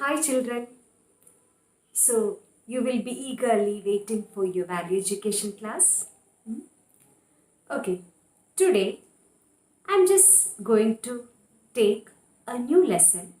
Hi children. So you will be eagerly waiting for your value education class. Okay. Today I'm just going to take a new lesson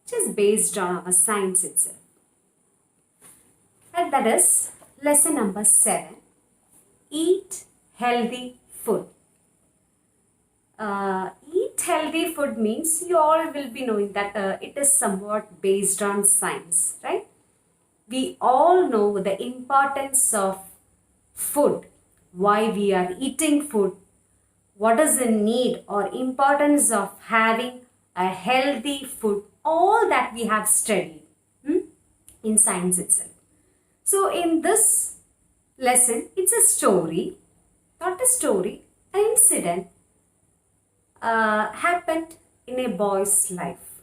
just based on our science itself. And that is lesson number 7. Eat healthy food. Eat healthy food means you all will be knowing that it is somewhat based on science, right? We all know the importance of food, why we are eating food, what is the need or importance of having a healthy food, all that we have studied in science itself. So in this lesson, it's a story, not a story, an incident happened in a boy's life,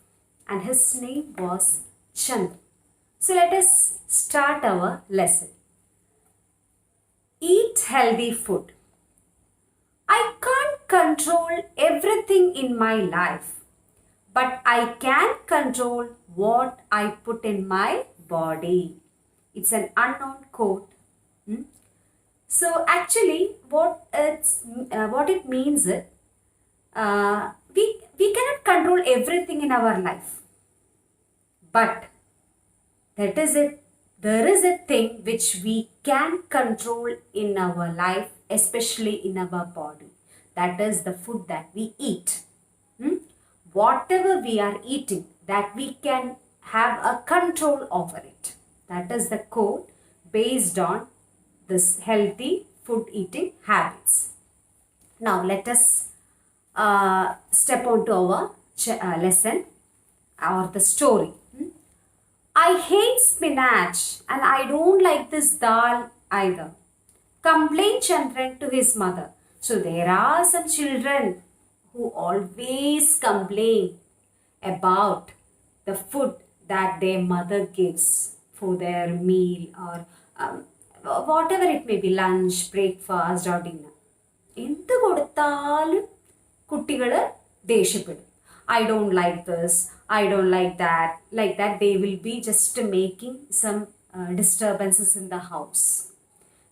and his name was Chandra. So let us start our lesson. Eat healthy food. I can't control everything in my life, but I can control what I put in my body. It's an unknown quote. So actually, what it means is we cannot control everything in our life, but there is a thing which we can control in our life, especially in our body. That is the food that we eat. Whatever we are eating, that we can have a control over it. That is the quote based on this healthy food eating habits. Now let us step on to our lesson or the story. I hate spinach and I don't like this dal either, complained Chandran to his mother. So there are some children who always complain about the food that their mother gives for their meal or whatever it may be, lunch, breakfast or dinner. എന്ത് കൊടുത്താലും കുട്ടികൾ ദേഷ്യപ്പെടും. I don't like this, I don't like that. Like that, they will be just making some disturbances in the house.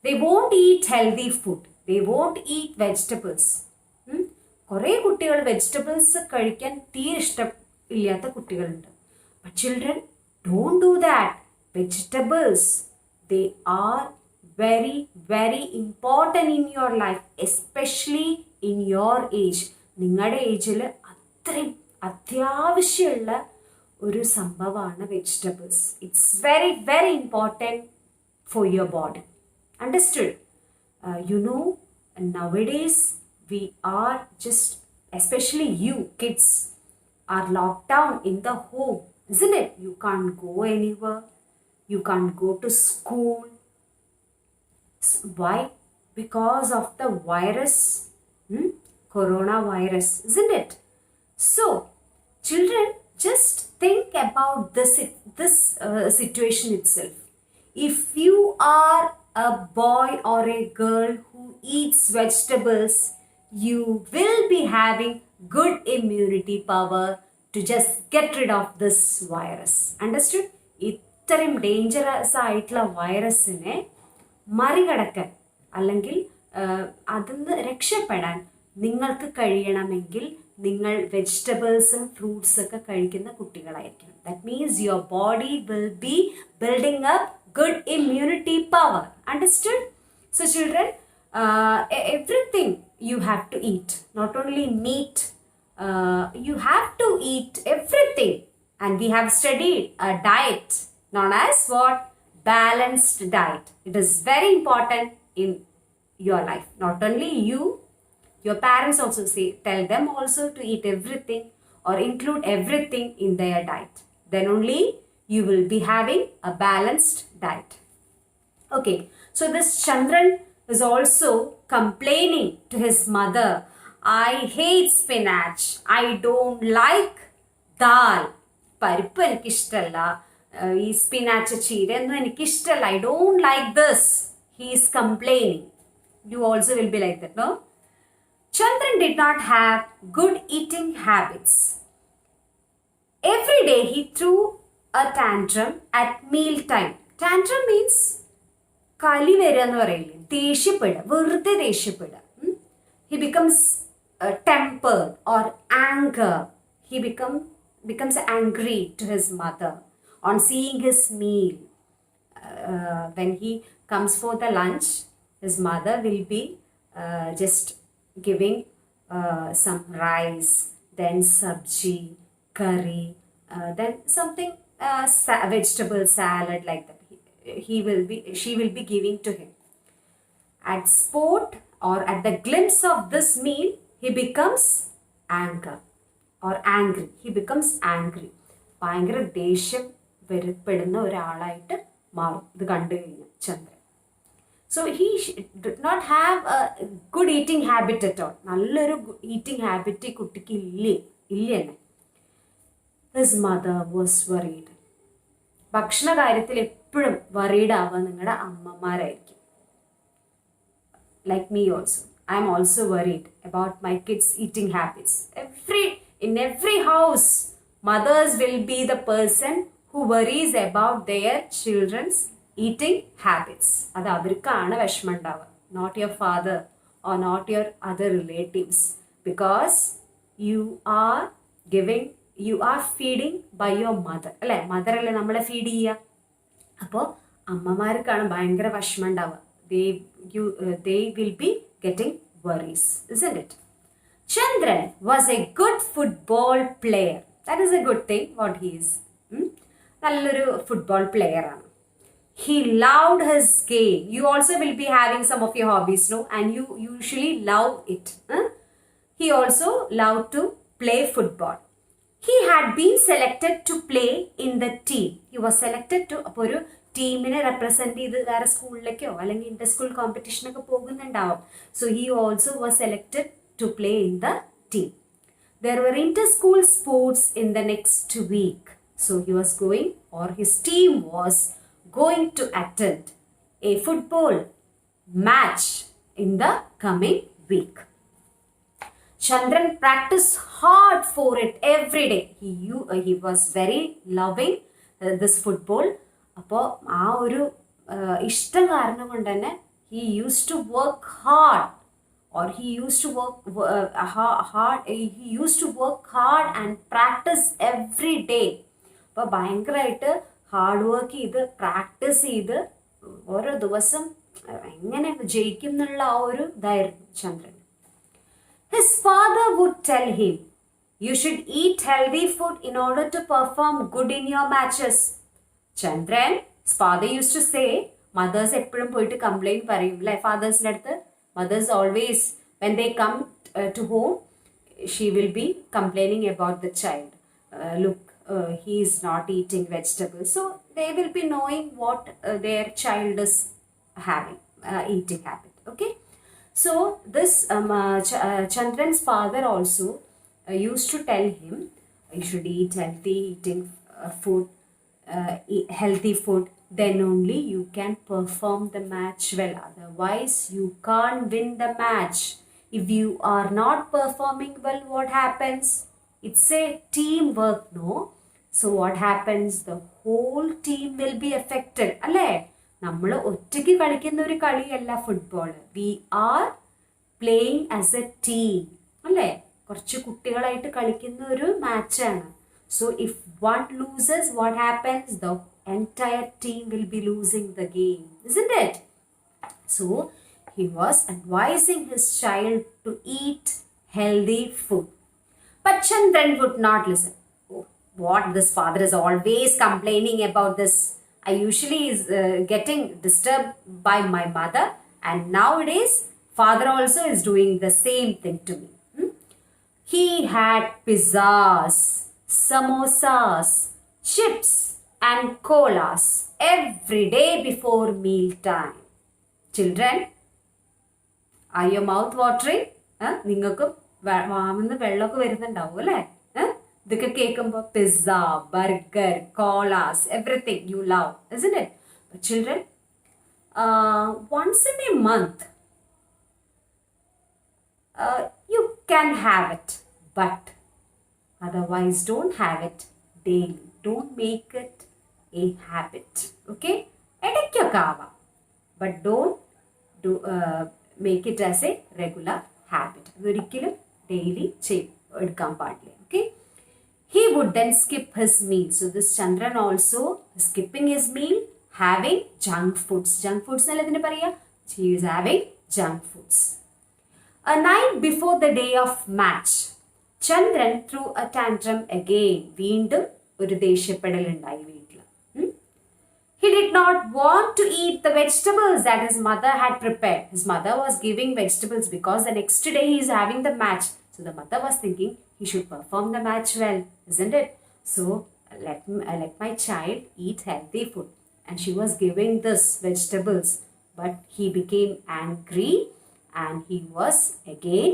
They won't eat healthy food. They won't eat vegetables. കുറേ കുട്ടികൾ vegetables കഴിക്കാൻ തീരെ ഇഷ്ടമില്ലാത്ത കുട്ടികളുണ്ട്. But children, don't do that. Vegetables, they are very, very important in your life, especially in your age. നിങ്ങളുടെ ഏജിൽ അത്രയും അത്യാവശ്യമുള്ള ഒരു സംഭവമാണ് vegetables. It's very very important for your body. Understood? You know, nowadays we are just, especially you kids, are locked down in the home, isn't it? You can't go anywhere. You can't go to school. Why? Because of the virus, coronavirus, isn't it? So, children, just think about this situation itself. If you are a boy or a girl who eats vegetables, you will be having good immunity power to just get rid of this virus. Understood? ഇത്രയും dangerous ആയിട്ടുള്ള വൈറസിനെ മറികടക്കാൻ അല്ലെങ്കിൽ അതിൽ നിന്ന് രക്ഷപ്പെടാൻ നിങ്ങൾക്ക് കഴിയണമെങ്കിൽ നിങ്ങൾ വെജിറ്റബിൾസും ഫ്രൂട്ട്സ് ഒക്കെ കഴിക്കുന്ന കുട്ടികളായിരിക്കണം. That means your body will be building up good immunity power. Understood? So children, everything you have to eat, not only meat, you have to eat everything. And we have studied a diet known as what? Balanced diet. It is very important in your life. Not only you, your parents also tell them also to eat everything or include everything in their diet. Then only you will be having a balanced diet. Okay, so this Chandran is also complaining to his mother. I hate spinach. I don't like dal. പരിപ്പ് എനിക്കിഷ്ടമല്ല, ഈ spinach ചീര ഒന്നും എനിക്കിഷ്ടമല്ല. I don't like this. He is complaining. You also will be like that, no? Chandran did not have good eating habits. Every day he threw a tantrum at meal time. Tantrum means കലി വരിക എന്ന് പറയില്ലേ, ദേഷ്യപ്പെടുക, വെറുതെ ദേഷ്യപ്പെടുക. He becomes tempered or anger. He becomes angry to his mother on seeing his meal. When he comes for the lunch, his mother will be just giving some rice, then sabji, curry, then something vegetable salad like that. She will be giving to him. At sport or at the glimpse of this meal, he becomes angry. He becomes angry. ഭയങ്കര ദേഷ്യം വരുപ്പെടുന്ന ഒരാളായിട്ട് മാറും ഇത് കണ്ടു കഴിഞ്ഞു ചന്ദ്രൻ. So he did not have a good eating habit at all. നല്ലൊരു eating habit കുട്ടിക്ക് ഇല്ലേ തന്നെ. His mother was worried. ഭക്ഷണ കാര്യത്തിൽ എപ്പോഴും worried ആവുക നിങ്ങളുടെ അമ്മമാരായിരിക്കും. Like me also. I am also worried about my kids' eating habits. In every house, mothers will be the person who worries about their children's eating habits. അത് അവർക്കാണ് വിഷമം ഉണ്ടാവുക, not your father or not your other relatives, because you are feeding by your mother. അല്ലേ, mother അല്ലേ നമ്മളെ feed ചെയ്യുക. അപ്പോൾ അമ്മമാർക്കാണ് ഭയങ്കര വിഷമം ഉണ്ടാവുക. They will be getting worries, isn't it? Chandran was a good football player. That is a good thing. What he is. നല്ലൊരു football player ആണ്. He loved his game. You also will be having some of your hobbies, no? And you usually love it. He also loved to play football. He had been selected to play in the team. He was selected to അപ്പോൾ ഒരു ടീമിനെ represent ചെയ്ത് വേറെ സ്കൂളിലേക്കോ അല്ലെങ്കിൽ inter school കോമ്പറ്റീഷനൊക്കെ പോകുന്നുണ്ടാവും. So he also was selected to play in the team. There were inter-school sports in the next week. So he was going, or his team was going to attend a football match in the coming week. Chandran practiced hard for it every day. He was very loving this football. അപ്പോൾ ആ ഒരു ഇഷ്ടം കാരണം കൊണ്ട് തന്നെ he used to work hard and practice every day. അപ്പോൾ ഭയങ്കരമായിട്ട് hard work ചെയ്ത് പ്രാക്ടീസ് ചെയ്ത് ഓരോ ദിവസം എങ്ങനെ ജയിക്കും എന്നുള്ള ആ ഒരു ഇതായിരുന്നു ചന്ദ്രൻ. His father would tell him, you should eat healthy food in order to perform good in your matches. Chandran's father used to say, mothers എപ്പോഴും പോയിട്ട് കംപ്ലൈൻറ്റ് പറയും അല്ലേ ഫാദേഴ്സിൻ്റെ അടുത്ത്. Mothers always, when they come to home, she will be complaining about the child. Look, he is not eating vegetables. So they will be knowing what their child is having, eating habit. Okay. So this Chandran's father also used to tell him, you should eat healthy food, then only you can perform the match well. Otherwise, you can't win the match. If you are not performing well, what happens? It's a teamwork, no? So what happens? The whole team will be affected. അല്ലേ, നമ്മൾ ഒറ്റയ്ക്ക് കളിക്കുന്ന ഒരു കളിയല്ല football. We are playing as a team അല്ലേ, കുറച്ച് കുട്ടികളായിട്ട് കളിക്കുന്ന ഒരു മാച്ചാണ്. So if one loses, what happens? The entire team will be losing the game, isn't it? So he was advising his child to eat healthy food. But Chandran would not listen. Oh, what, this father is always complaining about this. I usually is getting disturbed by my mother, and nowadays father also is doing the same thing to me. He had pizzas, samosas, chips and colas every day before meal time. Children, are your mouth watering? നിങ്ങൾക്ക് വാമിന്ന് വെള്ളമൊക്കെ വരുന്നുണ്ടാവും അല്ലേ? ഇതൊക്കെ കേൾക്കുമ്പോൾ pizza, burger, colas, everything you love, isn't it? But children, once in a month, you can have it, but otherwise don't have it daily. don't make it a habit. Okay? ഇടയ്ക്കൊക്കെ ആവാം. But don't make it as a regular habit. അതൊരിക്കലും daily എടുക്കാൻ പാടില്ല. Okay? He would then skip his meal. So this Chandran also skipping his meal, having junk foods. Junk foods എന്നല്ല ഇതിന് പറയാ. He is having junk foods. A night before the day of match, Chandran threw a tantrum again. വീണ്ടും ഒരു ദേഷ്യപ്പെടൽ ഉണ്ടായി വീട്ടിൽ. He did not want to eat the vegetables that his mother had prepared. His mother was giving vegetables because the next day he is having the match. So the mother was thinking he should perform the match well, isn't it? So let my child eat healthy food. And she was giving this vegetables. But he became angry and he was again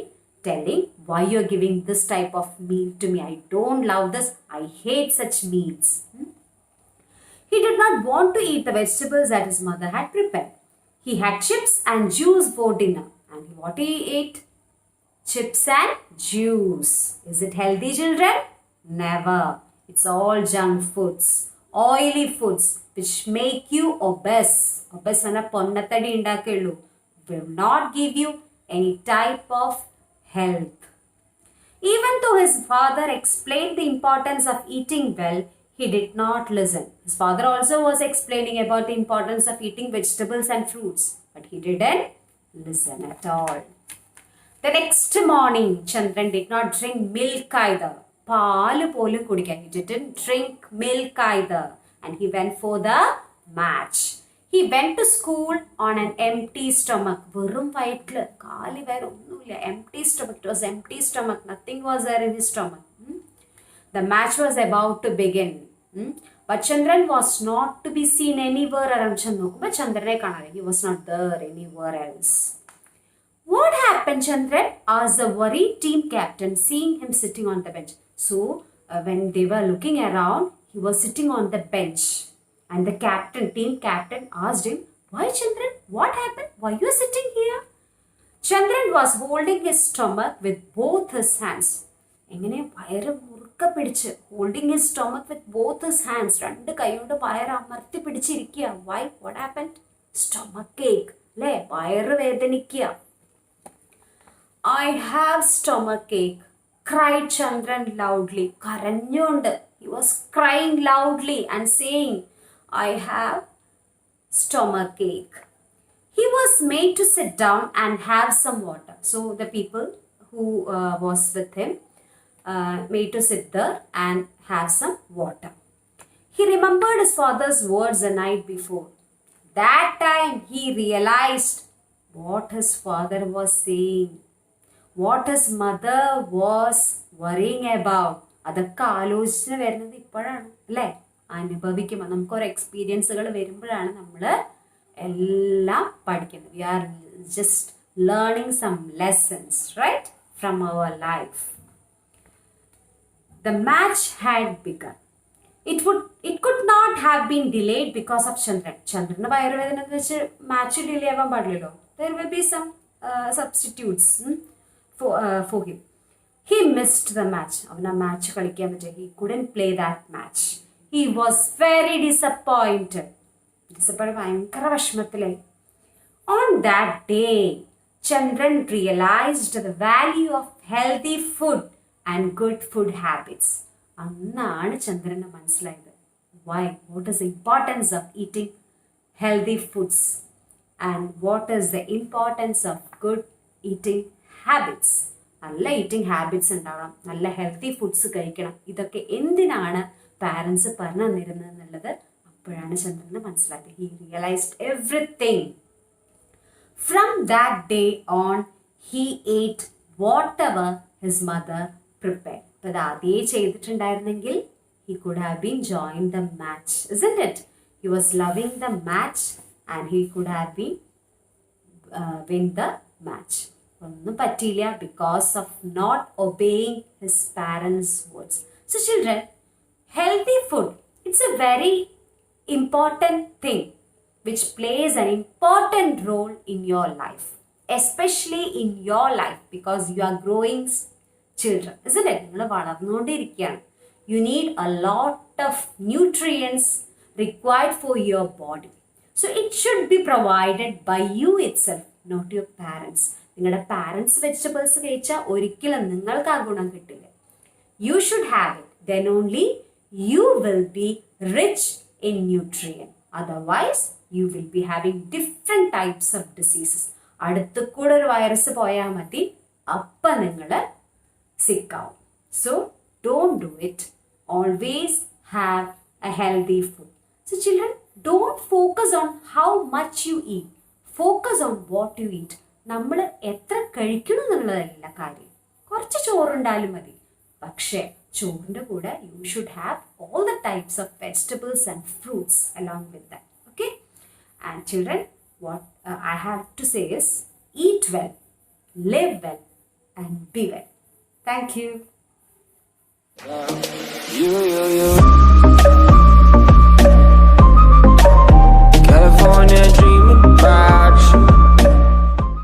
telling, why you're giving this type of meal to me? I don't love this. I hate such meals. He did not want to eat the vegetables that his mother had prepared. He had chips and juice for dinner. And what he ate? Chips and juice. Is it healthy, children? Never. It's all junk foods, oily foods, which make you obese. Obese ana ponnatadi indakkellu. Will not give you any type of health. Even though his father explained the importance of eating well, he did not listen. His father also was explaining about the importance of eating vegetables and fruits, but he didn't listen at all. The next morning, Chandran did not drink milk either. Paalu polum kudikan. He didn't drink milk either. And he went for the match. He went to school on an empty stomach. Verum vayitlu. Kaali varu onnuilla. Empty stomach. It was empty stomach. Nothing was there in his stomach. The match was about to begin. But Chandran was not to be seen anywhere around Chandran. Chandran kanale. He was not there anywhere else. What happened, Chandran? Asked the worried team captain, seeing him sitting on the bench. So, when they were looking around, he was sitting on the bench. And the team captain asked him, why, Chandran? What happened? Why you are sitting here? Chandran was holding his stomach with both his hands. എങ്ങനെ വയറ് മുറുക്ക പിടിച്ച് holding his stomach with both his hands. രണ്ട് കൈ കൊണ്ട് വയറ് അമർത്തി പിടിച്ചിരിക്കുക. Why? What happened? Stomach ache. അല്ലേ? വയറ് വേദനിക്കുക. I have stomach ache, cried Chandran loudly. കരഞ്ഞുകൊണ്ട്. He was crying loudly and saying, I have stomach ache. He was made to sit down and have some water. So the people who was with him made to sit there and have some water. He remembered his father's words the night before. That time he realized what his father was saying, what his mother was worrying about. അതൊക്കെ ആലോചിച്ച് വരുന്നത് ഇപ്പോഴാണ് അല്ലേ? അനുഭവിക്കുമ്പോൾ നമുക്കൊരു എക്സ്പീരിയൻസുകൾ വരുമ്പോഴാണ് നമ്മൾ എല്ലാം പഠിക്കുന്നത്. We are just learning some lessons right from our life. The match had begun. It could not have been delayed because of Chandran. Chandran വയറുവേദന എന്ന് വെച്ച് മാച്ച് ഡിലേ ആവാൻ പാടില്ലല്ലോ. There will be some substitutes for him. He missed the match. അവൻ ആ match കളിക്കാൻ പറ്റില്ല. He couldn't play that match. He was very disappointed. ഭയങ്കര വിഷമത്തിലായി. On that day, Chandran realized the value of healthy food and good food habits. അന്നാണ് ചന്ദ്രന് മനസ്സിലായത്. Why? What is the importance of eating healthy foods and what is the importance of good eating habits? നല്ല eating habits ഉണ്ടാവണം, നല്ല healthy foods കഴിക്കണം. ഇതൊക്കെ എന്തിനാണ് parents പറഞ്ഞു തന്നിരുന്നത് എന്നുള്ളത് അപ്പോഴാണ് ചന്ദ്രന് മനസ്സിലായത്. He realised everything. From that day on he ate whatever his mother prepared. അപ്പോൾ അത് അതേ ചെയ്തിട്ടുണ്ടായിരുന്നെങ്കിൽ he could have been joined the match, isn't it? He was loving the match and he could have been win the match. ഒന്നും പറ്റിയില്ല because of not obeying his parents' words. So children, healthy food, it's a very important thing which plays an important role in your life, especially in your life because you are growing children, isn't it? നിങ്ങൾ വളർന്നുകൊണ്ടിരിക്കുകയാണ്. You need a lot of nutrients required for your body. So it should be provided by you itself, not your parents. നിങ്ങളുടെ parents vegetables കഴിച്ചാൽ ഒരിക്കലും നിങ്ങൾക്ക് ആ ഗുണം കിട്ടില്ല. You should have it. Then only you will be rich in nutrient. Otherwise, you will be having different types of diseases. അടുത്ത് കൂടെ ഒരു വൈറസ് പോയാൽ മതി, അപ്പം നിങ്ങൾ സിക്കാവും. So, don't do it. Always have a healthy food. So children, don't focus on how much you eat. Focus on what you eat. നമ്മൾ എത്ര കഴിക്കണം എന്നുള്ളതല്ല കാര്യം. കുറച്ച് ചോറുണ്ടായാലും മതി. പക്ഷേ ചോറിൻ്റെ കൂടെ you should have all the types of vegetables and fruits along with that. Okay? And children, what I have to say is, eat well, live well, and be well. Thank you. You